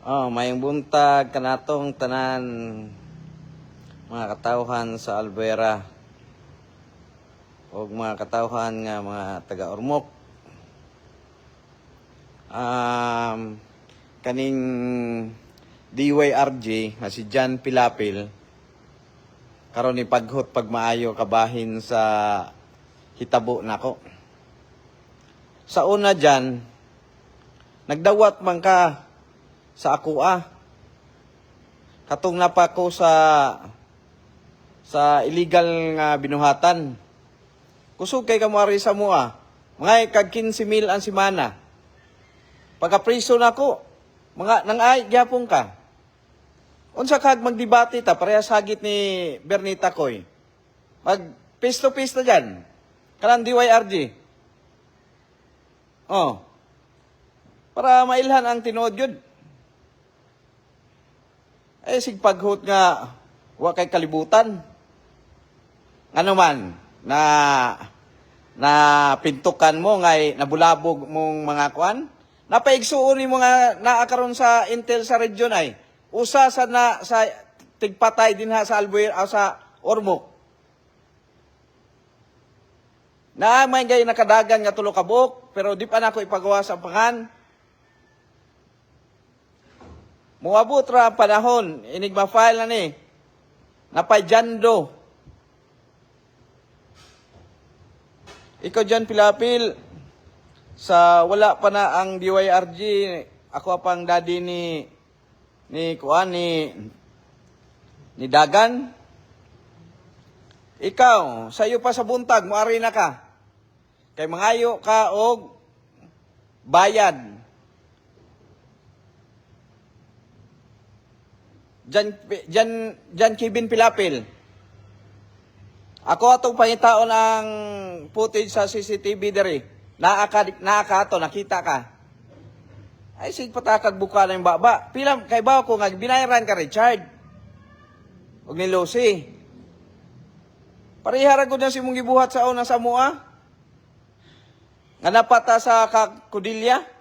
Mayong buntag kanatong tanan mga katawhan sa Albuera o mga katawhan nga mga taga-Ormoc. Kaning DYRG nga si John Pilapil karon ni paghot pagmaayo kabahin sa hitabo nako. Sa una dyan, nagdawat man ka sa akua. Katong napa ko sa illegal nga binuhatan. Kusog kay kamari sa mua. Mga kag 15,000 ang simana. Pagka-priso nako, mga nang-ay gyapon ka. Unsa kag magdebate ta parehas hagit ni Bernita Koy. Mag face to face na diyan. Kanang DYRG. Para mailhan ang tinuod yun. Sigpaghot nga wa kay kalibutan. Ano man na pintukan mo ngay nabulabog mong mga kuan. Napaigsuon mo nga naakaron sa intel sa region ay usa sa tigpatay din ha sa Albuera sa Ormoc. Na may gay nakadagan nga tulo ka buok pero di pa nako ipagawa sa pangan. Muabot ra panahon, enigma file na ni. Napayjando. Ikaw dyan, Pilapil, sa wala pa na ang DYRG, ako pang daddy ni Dagan. Ikaw, sayo pa sa buntag, muari na ka. Kay mangayo ka og bayad. Jan Kevin Pilapil. Ako atong pangitaon ang footage sa CCTV diri. Naaka ato, nakita ka. Ay sig patakag buka na yung baba. Pilam kay bawo ko nga binayaran ka Richard. Og ni Lucy. Parihara gud na si mong gibuhat sa una sa mua. Nga napata sa Kudilya.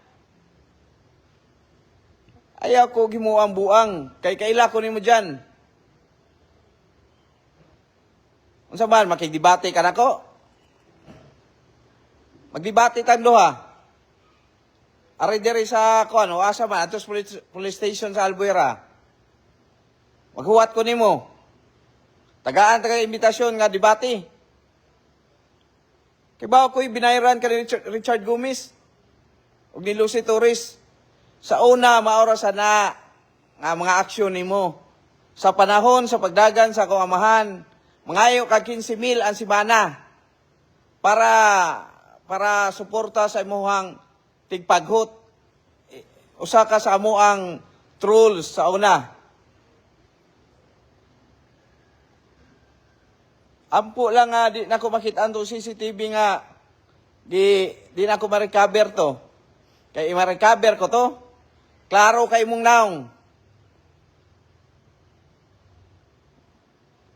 Ayaw ko gimuang buang. Kay kaila ko nimo dyan. Unsa man, makigdebate ka nako? Magdebate tayong duha. Aray diri sa kuan, asa man atos police station sa Albuera. Maghuwat ko nimo. Tagaan ta kay imbitasyon nga debate. Kay bawo ko'y binayran ka ni Richard Gomez ug ni Lucy Torres. Sa una, maora sa nga mga aksyon nimo. Sa panahon, sa pagdagan sa akong amahan, mangayo ka 15,000 ang simana para suporta sa imuhang tigpaghot. Usa ka sa amuang trolls sa una. Ampo lang nga, di na ko makita ang CCTV nga, di na ko ma-recover to. Kaya i-recover ko to. Klaro kay mong naong.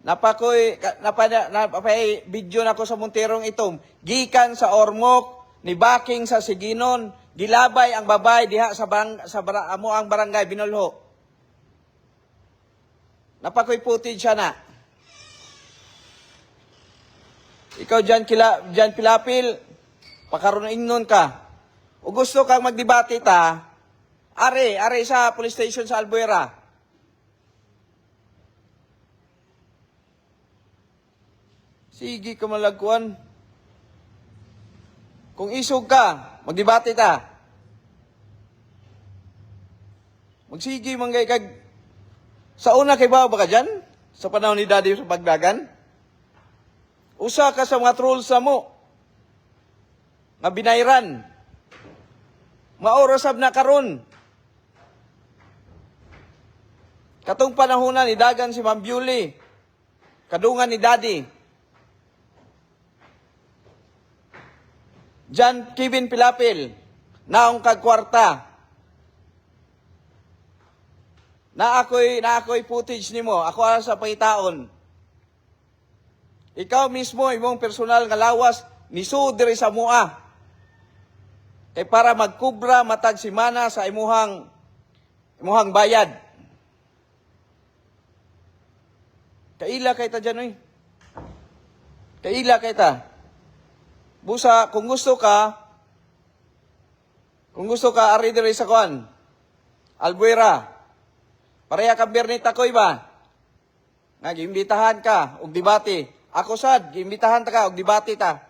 Napay video na ko sa Monterong itom. Gikan sa Ormoc, ni Baking sa Siginon, gilabay ang babay diha sa amo ang barangay Binulho. Napakoy footage siya na. Ikaw dyan Pilapil, pakaroon nun ka. O gusto kang magdebate ta, are sa police station sa Albuera. Sige ka malagkuan. Kung isog ka, magdebate ta. Magsige manggay kag sa una kay bawo ba ka dyan? Sa panahon ni Daddy sa pagdagan? Usa ka sa mga trolls sa mo. Nga binayran. Maorasab na karon. Katong panahonan ni Dagan si Ma'am Bewley. Kadungan ni Daddy. John Kevin Pilapil. Naong kagkwarta. Na ako'y footage nimo. Ako sa pangitaon. Ikaw mismo, imong personal nga lawas, nisud diri sa mua. Kay para magkubra matag simana sa imuhang imuhang bayad. Kaila kay ta dyan, oy. Kaila kay ta. Busa, kung gusto ka, ari diri sa kuan, Albuera, pareha ka Bernita Koy ba? Nga, giimbitahan ka, og debate. Ako sad, giimbitahan ta ka, og debate ta.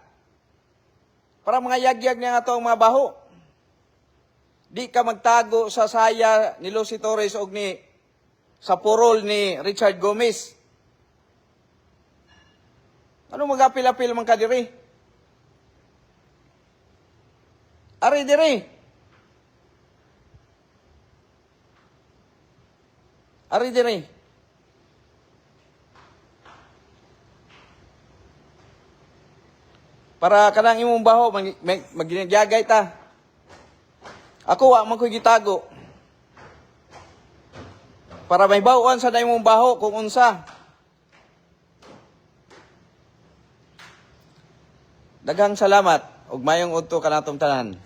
Para mga yagyag niya nga to ang mga baho. Di ka magtago sa saya ni Lucy Torres og sa purol ni Richard Gomez. Ano mag-apil-apil man ka diri? Ari diri. Ari diri. Para kanang imong baho magginagay ta. Ako wa man ko'y gitago. Para may bawon sa imong baho kung unsa. Daghang salamat ug mayong udto kanatong tanan.